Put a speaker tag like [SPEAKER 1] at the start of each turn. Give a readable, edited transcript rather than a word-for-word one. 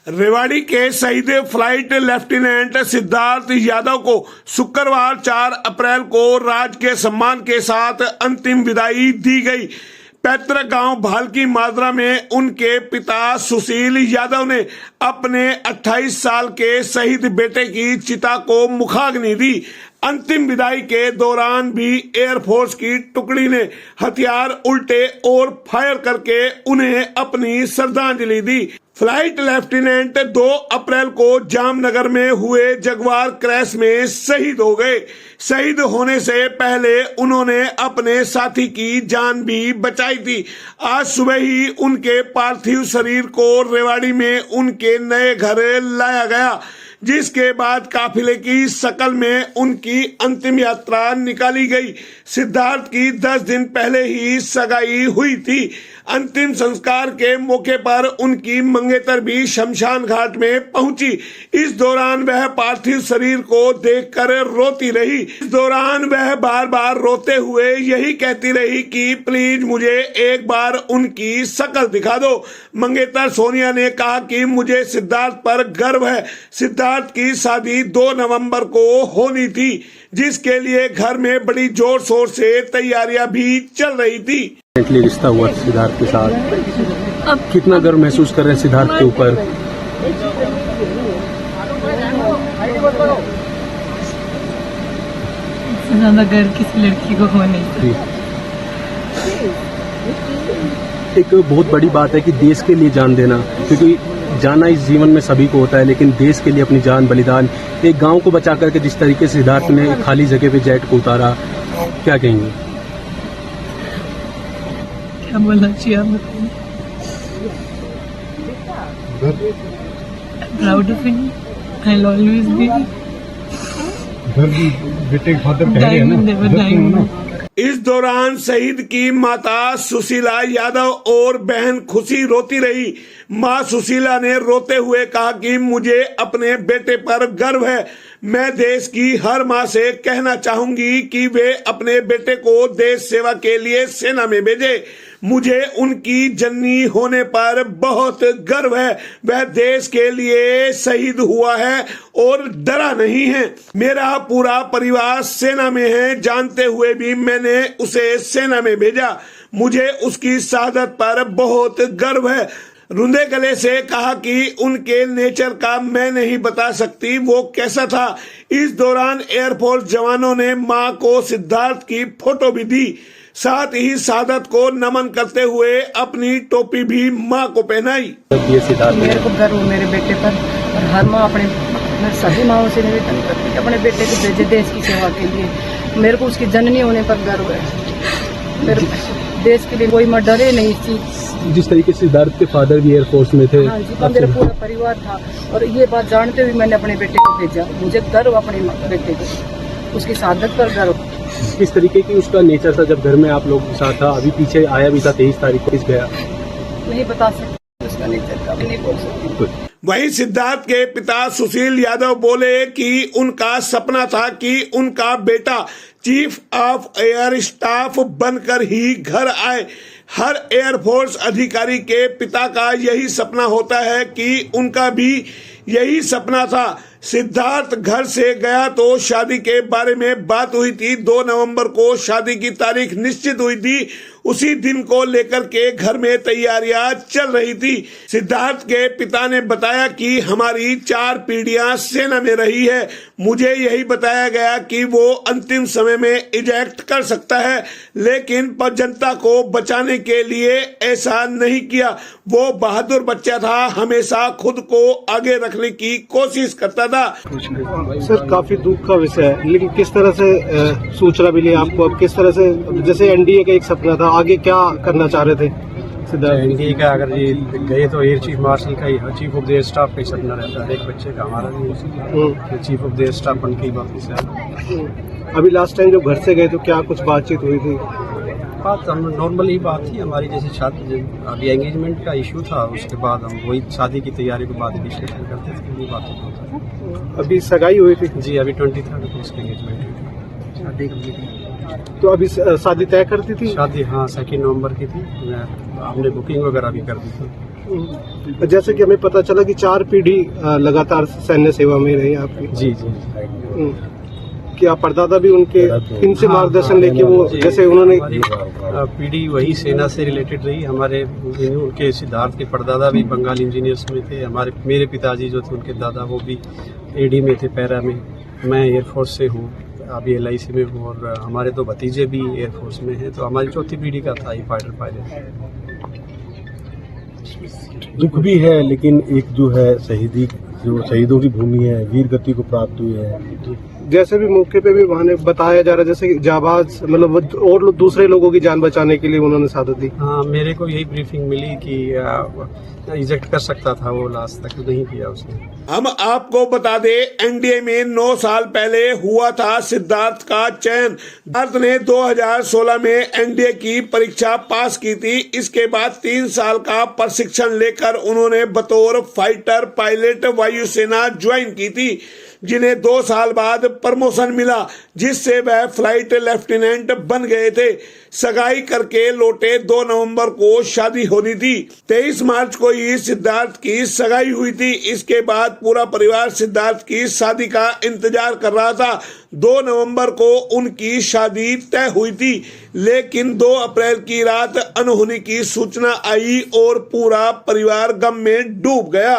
[SPEAKER 1] रेवाड़ी के शहीद flight lieutenant Siddharth Yadav को शुक्रवार 4 अप्रैल को राजकीय सम्मान के साथ अंतिम विदाई दी गई। पैतृक गांव भालकी माजरा में उनके पिता सुशील यादव ने अपने 28 साल के शहीद बेटे की चिता को मुखाग्नि दी। अंतिम विदाई के दौरान भी एयरफोर्स की टुकड़ी ने हथियार उल्टे और फायर करके उन्हें अपनी श्रद्धांजलि दी। फ्लाइट लेफ्टिनेंट 2 अप्रैल को जामनगर में हुए जगुआर क्रैश में शहीद हो गए। शहीद होने से पहले उन्होंने अपने साथी की जान भी बचाई थी। आज सुबह ही उनके पार्थिव शरीर को रेवाड़ी में उनके नए घर लाया गया, जिसके बाद काफिले की शकल में उनकी अंतिम यात्रा निकाली गई। सिद्धार्थ की 10 दिन पहले ही सगाई हुई थी। अंतिम संस्कार के मौके पर उनकी मंगेतर भी शमशान घाट में पहुंची। इस दौरान वह पार्थिव शरीर को देखकर रोती रही। इस दौरान वह बार बार रोते हुए यही कहती रही कि प्लीज मुझे एक बार उनकी शक्ल दिखा दो। मंगेतर सोनिया ने कहा कि मुझे सिद्धार्थ पर गर्व है। सिद्धार्थ की शादी 2 नवंबर को होनी थी, जिसके लिए घर में बड़ी जोर शोर से तैयारियां भी चल रही थी।
[SPEAKER 2] रिश्ता हुआ सिद्धार्थ के साथ, अब कितना गर्व महसूस कर रहे हैं सिद्धार्थ के ऊपर?
[SPEAKER 3] ज्यादा गर्व किसी लड़की को हो नहीं।
[SPEAKER 2] एक बहुत बड़ी बात है कि देश के लिए जान देना, क्योंकि जाना इस जीवन में सभी को होता है, लेकिन देश के लिए अपनी जान बलिदान, एक गांव को बचा करके जिस तरीके से सिद्धार्थ ने खाली जगह पे जेट को उतारा, क्या कहेंगे?
[SPEAKER 3] क्या बोलना चाहिए आप? Proud of him, I will always be.
[SPEAKER 2] बेटे फादर कह रहे हैं ना।
[SPEAKER 1] इस दौरान शहीद की माता सुशीला यादव और बहन खुशी रोती रही। मां सुशीला ने रोते हुए कहा कि मुझे अपने बेटे पर गर्व है। मैं देश की हर मां से कहना चाहूंगी कि वे अपने बेटे को देश सेवा के लिए सेना में भेजे। मुझे उनकी जननी होने पर बहुत गर्व है। वह देश के लिए शहीद हुआ है और डरा नहीं है। मेरा पूरा परिवार सेना में है, जानते हुए भी मैंने उसे सेना में भेजा। मुझे उसकी शहादत पर बहुत गर्व है। रुंधे गले से कहा कि उनके नेचर का मैं नहीं बता सकती वो कैसा था। इस दौरान एयरफोर्स जवानों ने मां को सिद्धार्थ की फोटो भी दी। साथ ही शहादत को नमन करते हुए अपनी टोपी भी मां को पहनाई।
[SPEAKER 3] मेरे को गर्व मेरे बेटे पर, और हर माँ अपने सभी माओं से निवेदन करती है अपने बेटे को भेजे देश की सेवा के लिए। मेरे को उसकी जननी होने पर गर्व है। मेरे देश के लिए कोई मैं डरे नहीं इस चीज।
[SPEAKER 2] जिस तरीके से सिद्धार्थ के फादर भी एयरफोर्स में थे।
[SPEAKER 3] हाँ जी, तो मेरा पूरा परिवार था, और ये बात जानते हुए मैंने अपने बेटे को भेजा। मुझे गर्व अपने बेटे को, उसकी शहादत पर गर्व।
[SPEAKER 2] किस तरीके की उसका नेचर था जब घर में आप लोग के साथ था? अभी पीछे आया भी था 23 तारीख को, किस गया
[SPEAKER 3] नहीं बता सकते उसका नेचर का, नहीं बोल सकते।
[SPEAKER 1] वहीं सिद्धार्थ के पिता सुशील यादव बोले कि उनका सपना था कि उनका बेटा चीफ ऑफ एयर स्टाफ बनकर ही घर आए। हर एयरफोर्स अधिकारी के पिता का यही सपना होता है कि उनका भी यही सपना था। सिद्धार्थ घर से गया तो शादी के बारे में बात हुई थी। 2 नवंबर को शादी की तारीख निश्चित हुई थी। उसी दिन को लेकर के घर में तैयारियां चल रही थी। सिद्धार्थ के पिता ने बताया कि हमारी 4 पीढ़ियां सेना में रही है। मुझे यही बताया गया कि वो अंतिम समय में इजेक्ट कर सकता है, लेकिन जनता को बचाने के लिए ऐसा नहीं किया। वो बहादुर बच्चा था, हमेशा खुद को आगे रखने की कोशिश करता था।
[SPEAKER 4] सर, काफी दुख का विषय है, लेकिन किस तरह से सूचना मिली आपको? अब किस तरह से, जैसे एनडीए का एक सपना था, आगे क्या करना चाह रहे थे?
[SPEAKER 5] एनडीए का अगर ये गए तो एयर चीफ मार्शल का ही, chief of the air staff का ही सपना रहता है। एक बच्चे का हमारा भी chief of the air staff बन के ही वापस आया।
[SPEAKER 4] अभी लास्ट टाइम जब घर से गए तो क्या कुछ बातचीत हुई थी?
[SPEAKER 5] बात हम नॉर्मल ही बात थी हमारी, जैसे शादी अभी एंगेजमेंट का इशू था, उसके बाद हम वही शादी की तैयारी के बाद डिस्कशन करते थे, वही बात होता था।
[SPEAKER 4] अभी सगाई हुई थी?
[SPEAKER 5] जी, अभी 23 को उसकी एंगेजमेंट हुई, शादी कंप्लीट।
[SPEAKER 4] तो अभी शादी तय कर दी थी?
[SPEAKER 5] शादी हाँ 2 नवंबर की थी। हमने बुकिंग वगैरह भी कर दी थी।
[SPEAKER 4] जैसे कि हमें पता चला कि 4 पीढ़ी लगातार सैन्य सेवा में रही आपकी।
[SPEAKER 5] जी
[SPEAKER 4] क्या परदादा भी उनके इनसे
[SPEAKER 5] हाँ,
[SPEAKER 4] मार्गदर्शन लेके वो
[SPEAKER 5] जी,
[SPEAKER 4] जैसे उन्होंने
[SPEAKER 5] हमारी पीढ़ी वही सेना से रिलेटेड रही। हमारे उनके सिद्धार्थ के परदादा भी बंगाल इंजीनियर्स में थे। मेरे पिताजी जो थे उनके दादा वो भी एडी में थे, पैरा में। मैं एयरफोर्स से हूँ, अभी LIC में हूँ, और हमारे 2 भतीजे भी एयरफोर्स में हैं। तो हमारी 4थी पीढ़ी का था ये फाइटर पायलट।
[SPEAKER 6] दुख भी है, लेकिन एक जो है शहीदों की भूमि है, वीर गति को प्राप्त हुई है।
[SPEAKER 4] जैसे भी मौके पे भी वहाँ बताया जा रहा है जैसे कि जाबाज मतलब और दूसरे लोगों की जान बचाने के लिए उन्होंने शहादत दी।
[SPEAKER 5] हाँ, मेरे को यही ब्रीफिंग मिली कि इजेक्ट कर सकता था वो, लास्ट तक नहीं किया उसने।
[SPEAKER 1] हम आपको बता दें, NDA में 9 साल पहले हुआ था सिद्धार्थ का चयन। सिद्धार्थ ने 2016 में NDA की परीक्षा पास की थी। इसके बाद 3 साल का प्रशिक्षण लेकर उन्होंने बतौर फाइटर पायलट वायुसेना ज्वाइन की थी, जिन्हें 2 साल बाद प्रमोशन मिला, जिससे वह फ्लाइट लेफ्टिनेंट बन गए थे। सगाई करके लौटे 2 नवंबर को शादी होनी थी। 23 मार्च को ही सिद्धार्थ की सगाई हुई थी। इसके बाद पूरा परिवार सिद्धार्थ की शादी का इंतजार कर रहा था। 2 नवंबर को उनकी शादी तय हुई थी, लेकिन 2 अप्रैल की रात अनहोनी की सूचना आई और पूरा परिवार गम में डूब गया।